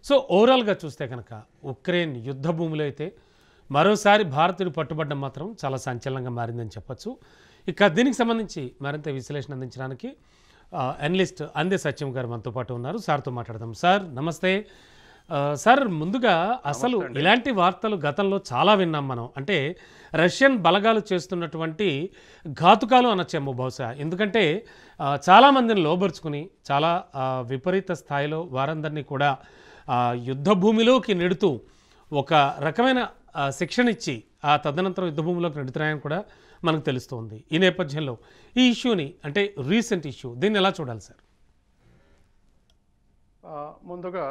So ఓవరాల్గా చూస్తే కనుక ఉక్రెయిన్ యుద్ధ భూమిలో అయితే మరోసారి భారతుడు పట్టుబడ్డం మాత్రం చాలా సంచలనంగా మారిందని చెప్పొచ్చు. ఇక దీనికి సంబంధించి మరింత విశ్లేషణ అందించడానికి అనలిస్ట్ అందే సత్యం గారు మనతో పాటు ఉన్నారు. సార్తో మాట్లాడదాం. సార్ నమస్తే. సార్ ముందుగా అసలు ఇలాంటి వార్తలు గతంలో చాలా విన్నాం మనం. అంటే రష్యన్ బలగాలు చేస్తున్నటువంటి ఘాతుకాలు అనొచ్చేమో బహుశా. ఎందుకంటే చాలామందిని లోబరుచుకుని చాలా విపరీత స్థాయిలో వారందరినీ కూడా యుద్ధ భూమిలోకి నెడుతూ ఒక రకమైన శిక్షణ ఇచ్చి ఆ తదనంతరం యుద్ధ భూమిలోకి నెడుతున్నాయని కూడా మనకు తెలుస్తుంది. ఈ నేపథ్యంలో ఈ ఇష్యూని అంటే రీసెంట్ ఇష్యూ దీన్ని ఎలా చూడాలి సార్? ముందుగా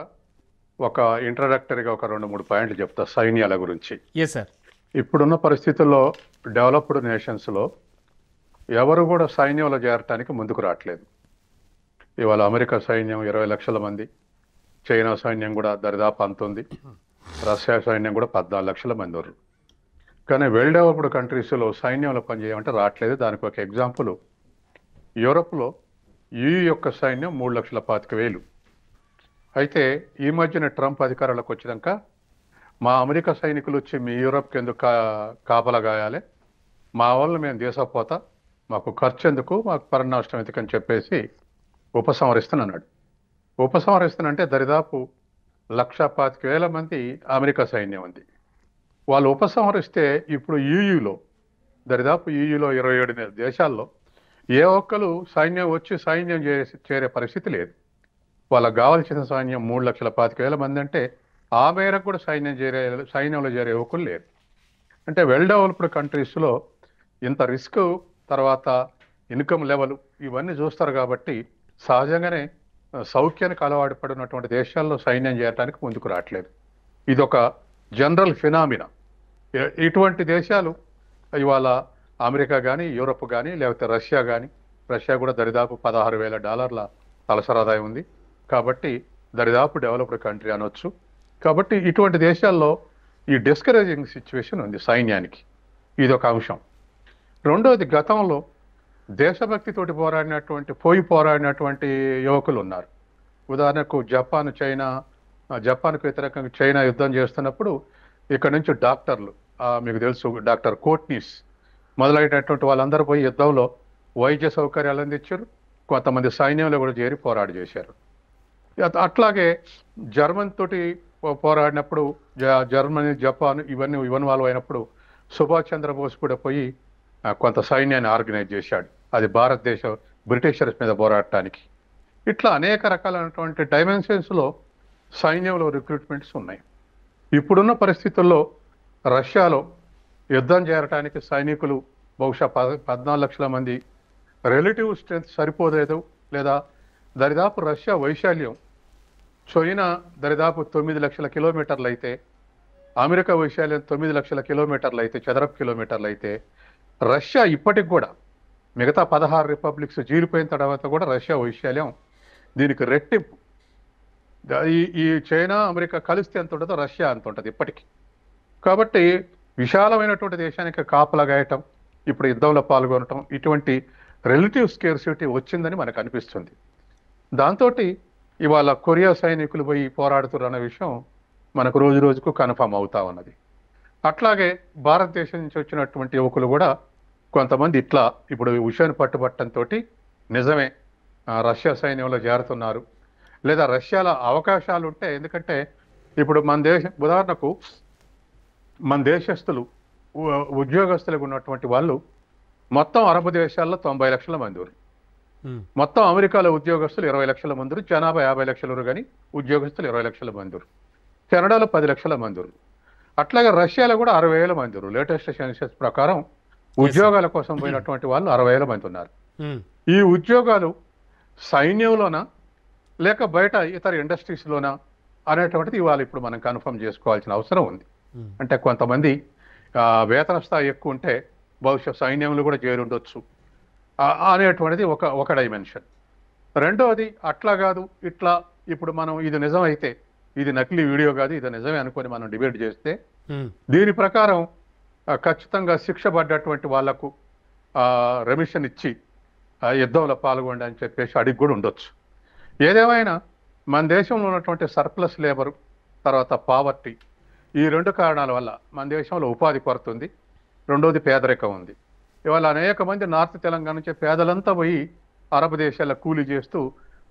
ఒక ఇంట్రడక్టరీగా ఒక 2-3 పాయింట్లు చెప్తా సైన్యాల గురించి. Yes sir. ఇప్పుడున్న పరిస్థితుల్లో డెవలప్డ్ నేషన్స్లో ఎవరు కూడా సైన్యంలో చేరటానికి ముందుకు రావట్లేదు. ఇవాళ అమెరికా సైన్యం 20 లక్షల మంది, చైనా సైన్యం కూడా దరిదాపు అంత ఉంది, రష్యా సైన్యం కూడా 14 లక్షల మంది ఉన్నారు. కానీ వెల్ డెవలప్డ్ కంట్రీస్లో సైన్యంలో పనిచేయమంటే రావట్లేదు. దానికి ఒక ఎగ్జాంపుల్ యూరోప్లో EU యొక్క సైన్యం 3,25,000. అయితే ఈ మధ్యన ట్రంప్ అధికారంలోకి వచ్చినాక మా అమెరికా సైనికులు వచ్చి మీ యూరోప్కి ఎందుకు కాపలా గాయాలి, మా వాళ్ళు మేము దేశపోతా, మాకు ఖర్చు ఎందుకు, మాకు పరిణాష్టం ఎందుకని చెప్పేసి ఉపసంహరిస్తున్నాడు. ఉపసంహరిస్తున్నంటే దరిదాపు 1,25,000 మంది అమెరికా సైన్యం ఉంది. వాళ్ళు ఉపసంహరిస్తే ఇప్పుడు EUలో దరిదాపు 27 దేశాల్లో ఏ ఒక్కరు సైన్యం వచ్చి సైన్యం చేరే పరిస్థితి లేదు. వాళ్ళకు కావాల్సిన సైన్యం 3,25,000 మంది అంటే ఆ మేరకు కూడా సైన్యంలో చేరే యువకులు లేరు. అంటే వెల్ డెవలప్డ్ కంట్రీస్లో ఇంత రిస్క్, తర్వాత ఇన్కమ్ లెవెల్ ఇవన్నీ చూస్తారు కాబట్టి సహజంగానే సౌఖ్యానికి అలవాటు పడినటువంటి దేశాల్లో సైన్యం చేయడానికి ముందుకు రావట్లేదు. ఇదొక జనరల్ ఫినామినా. ఇటువంటి దేశాలు ఇవాళ అమెరికా కానీ, యూరోప్ కానీ, లేకపోతే రష్యా కానీ, రష్యా కూడా దరిదాపు $16,000 తలసరాదాయం ఉంది కాబట్టి దరిదాపు డెవలప్డ్ కంట్రీ అనొచ్చు. కాబట్టి ఇటువంటి దేశాల్లో ఈ డిస్కరేజింగ్ సిచ్యువేషన్ ఉంది సైన్యానికి. ఇదొక అంశం. రెండోది, గతంలో దేశభక్తితోటి పోరాడినటువంటి యువకులు ఉన్నారు. ఉదాహరణకు జపాన్కు వ్యతిరేకంగా చైనా యుద్ధం చేస్తున్నప్పుడు ఇక్కడ నుంచి డాక్టర్లు, మీకు తెలుసు డాక్టర్ కోట్నీస్ మొదలైనటువంటి వాళ్ళందరూ పోయి యుద్ధంలో వైద్య సౌకర్యాలు అందించారు. కొంతమంది సైన్యంలో కూడా చేరి పోరాడి చేశారు. అట్లాగే జర్మన్ తోటి పోరాడినప్పుడు జర్మనీ, జపాన్ ఇవన్నీ ఇన్వాల్వ్ అయినప్పుడు సుభాష్ చంద్రబోస్ కూడా పోయి కొంత సైన్యాన్ని ఆర్గనైజ్ చేశాడు. అది భారతదేశం బ్రిటిషర్స్ మీద పోరాడటానికి. ఇట్లా అనేక రకాలైనటువంటి డైమెన్షన్స్లో సైన్యంలో రిక్రూట్మెంట్స్ ఉన్నాయి. ఇప్పుడున్న పరిస్థితుల్లో రష్యాలో యుద్ధం చేరటానికి సైనికులు బహుశా 14 లక్షల మంది. రిలేటివ్ స్ట్రెంత్ సరిపోలేదు, లేదా దరిదాపు రష్యా వైశాల్యం చైనా దరిదాపు 9 లక్షల కిలోమీటర్లు అయితే, అమెరికా వైశాల్యం 9 లక్షల కిలోమీటర్లు అయితే, చదరపు కిలోమీటర్లు అయితే, రష్యా ఇప్పటికి కూడా మిగతా 16 రిపబ్లిక్స్ జీలిపోయిన తర్వాత కూడా రష్యా వైశాల్యం దీనికి రెట్టింపు. ఈ చైనా అమెరికా కలిస్తే ఎంత ఉంటుందో రష్యా అంత ఉంటుంది ఇప్పటికీ. కాబట్టి విశాలమైనటువంటి దేశానికి కాపలా గాయటం, ఇప్పుడు యుద్ధంలో పాల్గొనటం, ఇటువంటి రిలేటివ్ స్కేర్సిటీ వచ్చిందని మనకు అనిపిస్తుంది. దాంతో ఇవాళ కొరియా సైనికులు పోయి పోరాడుతున్న విషయం మనకు రోజు రోజుకు కన్ఫర్మ్ అవుతా ఉన్నది. అట్లాగే భారతదేశం నుంచి వచ్చినటువంటి యువకులు కూడా కొంతమంది ఇట్లా ఇప్పుడు విషయాన్ని పట్టుబట్టంతో నిజమే రష్యా సైన్యంలో చేరుతున్నారు, లేదా రష్యాలో అవకాశాలు ఉంటే. ఎందుకంటే ఇప్పుడు ఉదాహరణకు మన దేశస్తులు ఉద్యోగస్తులకు ఉన్నటువంటి వాళ్ళు మొత్తం అరబ్ దేశాల్లో 90 లక్షల మంది ఉన్నారు. మొత్తం అమెరికాలో ఉద్యోగస్తులు 20 లక్షల మంది, జనాభా 50 లక్షలు కానీ ఉద్యోగస్తులు 20 లక్షల మంది, కెనడాలో 10 లక్షల మంది. అట్లాగే రష్యాలో కూడా 60,000 మంది. లేటెస్ట్ సెన్సస్ ప్రకారం ఉద్యోగాల కోసం పోయినటువంటి వాళ్ళు 60,000 మంది ఉన్నారు. ఈ ఉద్యోగాలు సైన్యంలోనా లేక బయట ఇతర ఇండస్ట్రీస్లోనా అనేటువంటిది ఇవాళ ఇప్పుడు మనం కన్ఫర్మ్ చేసుకోవాల్సిన అవసరం ఉంది. అంటే కొంతమంది వేతన స్థాయి ఎక్కువ ఉంటే బహుశా సైన్యంలో కూడా చేరి ఉండొచ్చు అనేటువంటిది ఒక డైమెన్షన్. రెండవది, అట్లా కాదు ఇట్లా ఇప్పుడు మనం ఇది నిజమైతే, ఇది నకిలీ వీడియో కాదు, ఇది నిజమే అనుకొని మనం డిబేట్ చేస్తే దీని ప్రకారం ఖచ్చితంగా శిక్ష పడ్డటువంటి వాళ్లకు రెమిషన్ ఇచ్చి యుద్ధంలో పాల్గొండి అని చెప్పేసి అడిగి కూడా ఉండొచ్చు. ఏదేమైనా మన దేశంలో ఉన్నటువంటి సర్ప్లస్ లేబరు, తర్వాత పావర్టీ, ఈ రెండు కారణాల వల్ల మన దేశంలో ఉపాధి కొరత ఉంది. రెండోది పేదరికం ఉంది. ఇవాళ అనేక మంది నార్త్ తెలంగాణ నుంచి పేదలంతా పోయి అరబ్ దేశాల కూలీ చేస్తూ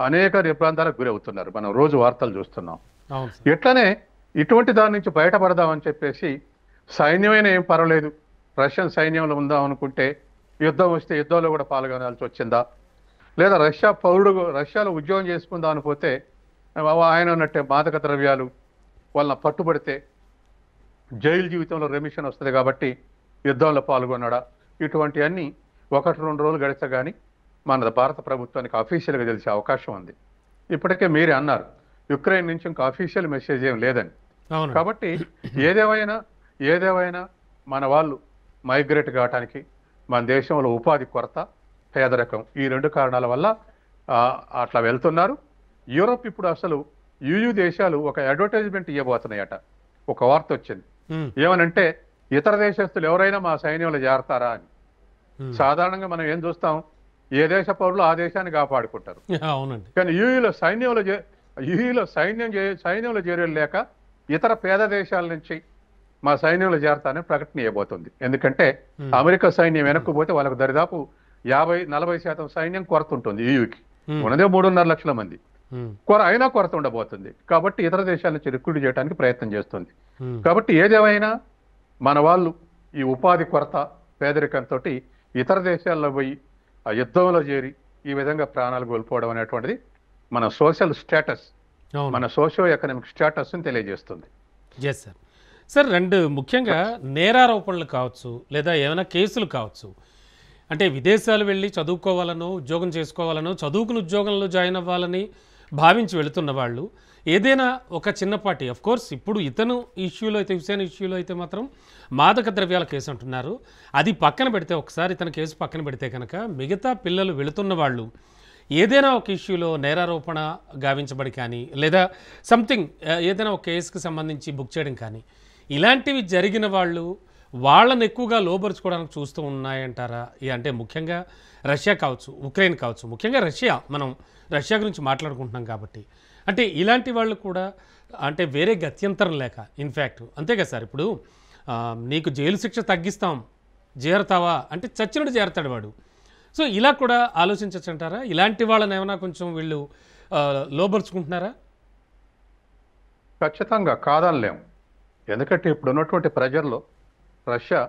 అనేక నిర్బంధాలకు గురవుతున్నారు. మనం రోజు వార్తలు చూస్తున్నాం. అవును సార్. ఇట్లనే ఇటువంటి దాని నుంచి బయటపడదామని చెప్పేసి సైన్యమైన ఏం పర్వాలేదు, రష్యన్ సైన్యంలో ఉందాం అనుకుంటే యుద్ధం వస్తే యుద్ధంలో కూడా పాల్గొనాల్సి వచ్చిందా, లేదా రష్యాలో ఉద్యోగం చేసుకుందాం అని పోతే ఆయన ఉన్నట్టే మాదక ద్రవ్యాలు వాళ్ళని పట్టుబడితే జైలు జీవితంలో రెమిషన్ వస్తుంది కాబట్టి యుద్ధంలో పాల్గొన్నాడా, ఇటువంటివన్నీ 1-2 రోజులు గడిస్తే కానీ మన భారత ప్రభుత్వానికి అఫీషియల్గా తెలిసే అవకాశం ఉంది. ఇప్పటికే మీరే అన్నారు యుక్రెయిన్ నుంచి ఇంకా అఫీషియల్ మెసేజ్ ఏం లేదని. అవును. కాబట్టి ఏదేమైనా మన వాళ్ళు మైగ్రేట్ కావటానికి మన దేశంలో ఉపాధి కొరత, పేదరికం, ఈ రెండు కారణాల వల్ల అట్లా వెళ్తున్నారు. యూరోప్ ఇప్పుడు అసలు యూయూ దేశాలు ఒక అడ్వర్టైజ్మెంట్ ఇవ్వబోతున్నాయట. ఒక వార్త వచ్చింది ఏమనంటే ఇతర దేశస్తులు ఎవరైనా మా సైన్యంలో చేరతారా అని. సాధారణంగా మనం ఏం చూస్తాం, ఏ దేశ పౌరులు ఆ దేశాన్ని కాపాడుకుంటారు. అవునండి. కానీ యూయూలో సైన్యంలో చేరేలేక ఇతర పేద దేశాల నుంచి మా సైన్యంలో చేరతానని ప్రకటన ఇవ్వబోతుంది. ఎందుకంటే అమెరికా సైన్యం వెనక్కుపోతే వాళ్ళకు దరిదాపు 50-40% సైన్యం కొరత ఉంటుంది. యూయూకి ఉన్నదే 3.5 లక్షల మంది, అయినా కొరత ఉండబోతుంది. కాబట్టి ఇతర దేశాల నుంచి రిక్రూట్ చేయడానికి ప్రయత్నం చేస్తుంది. కాబట్టి ఏదేమైనా మన వాళ్ళు ఈ ఉపాధి కొరత, పేదరికంతో ఇతర దేశాల్లో పోయి ఆ యుద్ధంలో చేరి ఈ విధంగా ప్రాణాలు కోల్పోవడం అనేటువంటిది మన సోషల్ స్టేటస్, మన సోషో ఎకనామిక్ స్టేటస్ ని తెలియజేస్తుంది. Yes sir. సార్, రెండు ముఖ్యంగా నేరారోపణలు కావచ్చు లేదా ఏమైనా కేసులు కావచ్చు, అంటే విదేశాలు వెళ్ళి చదువుకోవాలనో ఉద్యోగం చేసుకోవాలనో చదువుకుని ఉద్యోగంలో జాయిన్ అవ్వాలని భావించి వెళుతున్న వాళ్ళు ఏదైనా ఒక చిన్నపాటి, అఫ్ కోర్స్ ఇప్పుడు ఇతను ఇష్యూలో అయితే, హుసేన్ ఇష్యూలో అయితే మాత్రం మాదక ద్రవ్యాల కేసు అంటున్నారు. అది పక్కన పెడితే, ఒకసారి ఇతని కేసు పక్కన పెడితే కనుక మిగతా పిల్లలు వెళుతున్న వాళ్ళు ఏదైనా ఒక ఇష్యూలో నేరారోపణ గావించబడి కానీ లేదా సంథింగ్ ఏదైనా ఒక కేసుకు సంబంధించి బుక్ చేయడం కానీ ఇలాంటివి జరిగిన వాళ్ళు వాళ్ళని ఎక్కువగా లోబరుచుకోవడానికి చూస్తూ ఉన్నాయంటారా? అంటే ముఖ్యంగా రష్యా కావచ్చు, ఉక్రెయిన్ కావచ్చు, ముఖ్యంగా రష్యా, మనం రష్యా గురించి మాట్లాడుకుంటున్నాం కాబట్టి, అంటే ఇలాంటి వాళ్ళు కూడా అంటే వేరే గత్యంతరం లేక, ఇన్ఫ్యాక్ట్ అంతే కదా సార్, ఇప్పుడు నీకు జైలు శిక్ష తగ్గిస్తాం చేరతావా అంటే చచ్చినట్టు చేరతాడు వాడు. సో ఇలా కూడా ఆలోచించచ్చు అంటారా? ఇలాంటి వాళ్ళని ఏమైనా కొంచెం వీళ్ళు లోబరుచుకుంటున్నారా? ఖచ్చితంగా కాదనలేము. ఎందుకంటే ఇప్పుడు ఉన్నటువంటి ప్రజల్లో రష్యా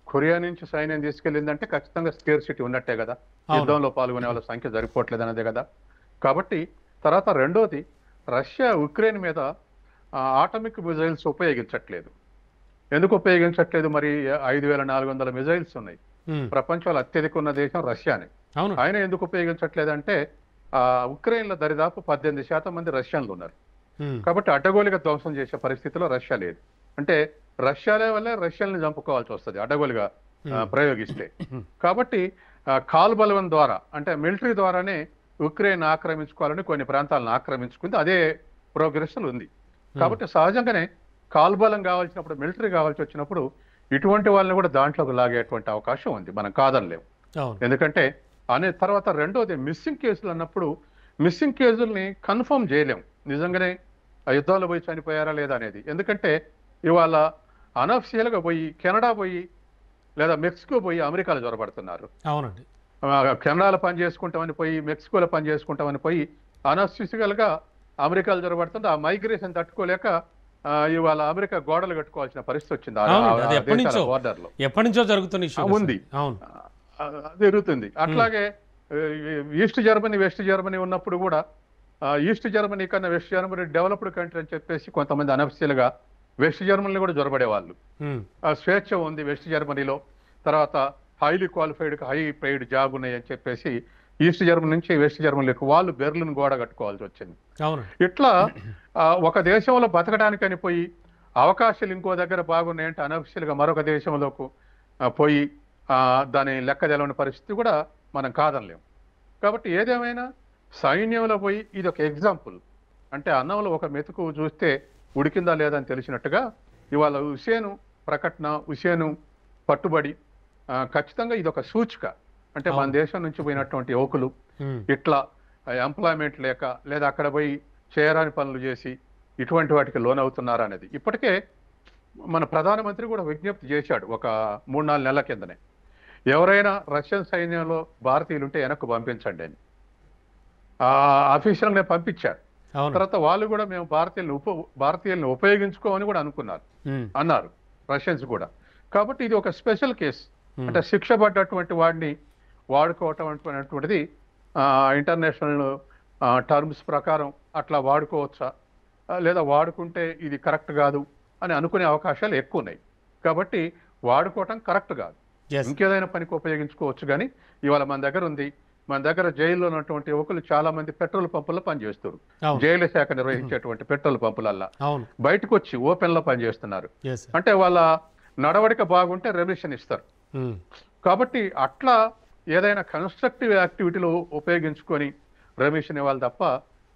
కొరియా నుంచి సైన్యం తీసుకెళ్ళిందంటే ఖచ్చితంగా స్కేర్సిటీ ఉన్నట్టే కదా, యుద్ధంలో పాల్గొనే వాళ్ళ సంఖ్య సరిపోవట్లేదు అన్నదే కదా. కాబట్టి తర్వాత రెండోది, రష్యా ఉక్రెయిన్ మీద ఆటమిక్ మిజైల్స్ ఉపయోగించట్లేదు. ఎందుకు ఉపయోగించట్లేదు? మరి 5400 మిజైల్స్ ఉన్నాయి. ప్రపంచంలో అత్యధిక ఉన్న దేశం రష్యానే. ఆయన ఎందుకు ఉపయోగించట్లేదంటే ఉక్రెయిన్లో దరిదాపు 18% మంది రష్యన్లు ఉన్నారు. కాబట్టి అడ్డగోలుగా ధ్వంసం చేసే పరిస్థితిలో రష్యా లేదు. అంటే రష్యాలే వల్లే రష్యల్ని చంపుకోవాల్సి వస్తుంది అడ్డగోలుగా ప్రయోగిస్తే. కాబట్టి కాల్బలం ద్వారా, అంటే మిలిటరీ ద్వారానే ఉక్రెయిన్ ఆక్రమించుకోవాలని కొన్ని ప్రాంతాలను ఆక్రమించుకుంది. అదే ప్రోగ్రెస్ ఉంది. కాబట్టి సహజంగానే కాల్బలం కావాల్సినప్పుడు, మిలిటరీ కావాల్సి వచ్చినప్పుడు ఇటువంటి వాళ్ళని కూడా దాంట్లోకి లాగేటువంటి అవకాశం ఉంది, మనం కాదనలేము. ఎందుకంటే తర్వాత రెండోది, మిస్సింగ్ కేసులు అన్నప్పుడు మిస్సింగ్ కేసుల్ని కన్ఫర్మ్ చేయలేము నిజంగానే ఆ యుద్ధాలు పోయి చనిపోయారా లేదా అనేది. ఎందుకంటే ఇవాళ అనఫిషియల్గా పోయి కెనడా పోయి లేదా మెక్సికో పోయి అమెరికాలో జ్వరపడుతున్నారు. అవునండి. కెనడాలో పని చేసుకుంటామని పోయి, మెక్సికోలో పని చేసుకుంటామని పోయి అనఫిషియల్గా అమెరికాలో జ్వరపడుతుంది. ఆ మైగ్రేషన్ తట్టుకోలేక ఇవాళ అమెరికా గోడలు కట్టుకోవాల్సిన పరిస్థితి వచ్చింది. బోర్డర్లో ఎప్పటి నుంచో జరుగుతున్న ఉంది, జరుగుతుంది. అట్లాగే ఈస్ట్ జర్మనీ, వెస్ట్ జర్మనీ ఉన్నప్పుడు కూడా ఈస్ట్ జర్మనీ కన్నా వెస్ట్ జర్మనీ డెవలప్డ్ కంట్రీ అని చెప్పేసి కొంతమంది అనఫిషియల్గా వెస్ట్ జర్మనీలో కూడా జ్వరపడేవాళ్ళు. స్వేచ్ఛ ఉంది వెస్ట్ జర్మనీలో. తర్వాత highly qualified, high paid job ఉన్నాయి అని చెప్పేసి ఈస్ట్ జర్మనీ నుంచి వెస్ట్ జర్మనీలోకి వాళ్ళు బెర్లిన్ గోడ కట్టుకోవాల్సి వచ్చింది. ఇట్లా ఒక దేశంలో బతకడానికని పోయి అవకాశాలు ఇంకో దగ్గర బాగున్నాయంటే అనఫిషియల్గా మరొక దేశంలోకి పోయి దాని లెక్క తెలవని పరిస్థితి కూడా మనం కాదనలేము. కాబట్టి ఏదేమైనా సైన్యంలో పోయి ఇది ఒక ఎగ్జాంపుల్. అంటే అన్నంలో ఒక మెతుకు చూస్తే ఉడికిందా లేదా అని తెలిసినట్టుగా ఇవాళ హుసేను ప్రకటన, హుసేను పట్టుబడి ఖచ్చితంగా ఇది ఒక సూచిక. అంటే మన దేశం నుంచి పోయినటువంటి యువకులు ఇట్లా ఎంప్లాయ్మెంట్ లేక లేదా అక్కడ పోయి చేయరాని పనులు చేసి ఇటువంటి వాటికి లోనవుతున్నారా అనేది ఇప్పటికే మన ప్రధానమంత్రి కూడా విజ్ఞప్తి చేశాడు ఒక 3-4 నెలల కిందనే. ఎవరైనా రష్యన్ సైన్యంలో భారతీయులు ఉంటే వెనక్కు పంపించండి అని అఫీషియల్గా పంపించారు. అవును. తర్వాత వాళ్ళు కూడా మేము భారతీయులను ఉపయోగించుకోమని కూడా అన్నారు రష్యన్స్ కూడా. కాబట్టి ఇది ఒక స్పెషల్ కేసు. అంటే శిక్ష పడ్డటువంటి వాడిని వాడుకోవటం అనేటువంటిది ఇంటర్నేషనల్ టర్మ్స్ ప్రకారం అట్లా వాడుకోవచ్చా, లేదా వాడుకుంటే ఇది కరెక్ట్ కాదు అని అనుకునే అవకాశాలు ఎక్కువ ఉన్నాయి. కాబట్టి వాడుకోవటం కరెక్ట్ కాదు. Yes. ఇంకేదైనా పనికి ఉపయోగించుకోవచ్చు. కానీ ఇవాళ మన దగ్గర ఉంది, మన దగ్గర జైల్లో ఉన్నటువంటి యువకులు చాలా మంది పెట్రోల్ పంపుల్లో పనిచేస్తారు. అవును. జైలు శాఖ నిర్వహించేటువంటి పెట్రోల్ పంపులల్లా అవును. బయటకు వచ్చి ఓపెన్ లో పనిచేస్తున్నారు. Yes, sir. అంటే వాళ్ళ నడవడిక బాగుంటే రెమిషన్ ఇస్తారు. కాబట్టి అట్లా ఏదైనా కన్స్ట్రక్టివ్ యాక్టివిటీలో ఉపయోగించుకొని రెమిషన్ ఇవ్వాలి తప్ప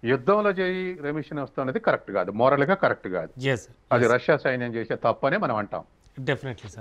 యుద్ధంలో చేయి రెమిషన్ వస్తున్నది కరెక్ట్ కాదు, మోరల్ గా కరెక్ట్ కాదు. Yes, sir. అది రష్యా సైన్యం చేసే తప్పనే మనం అంటాం. Definitely, sir.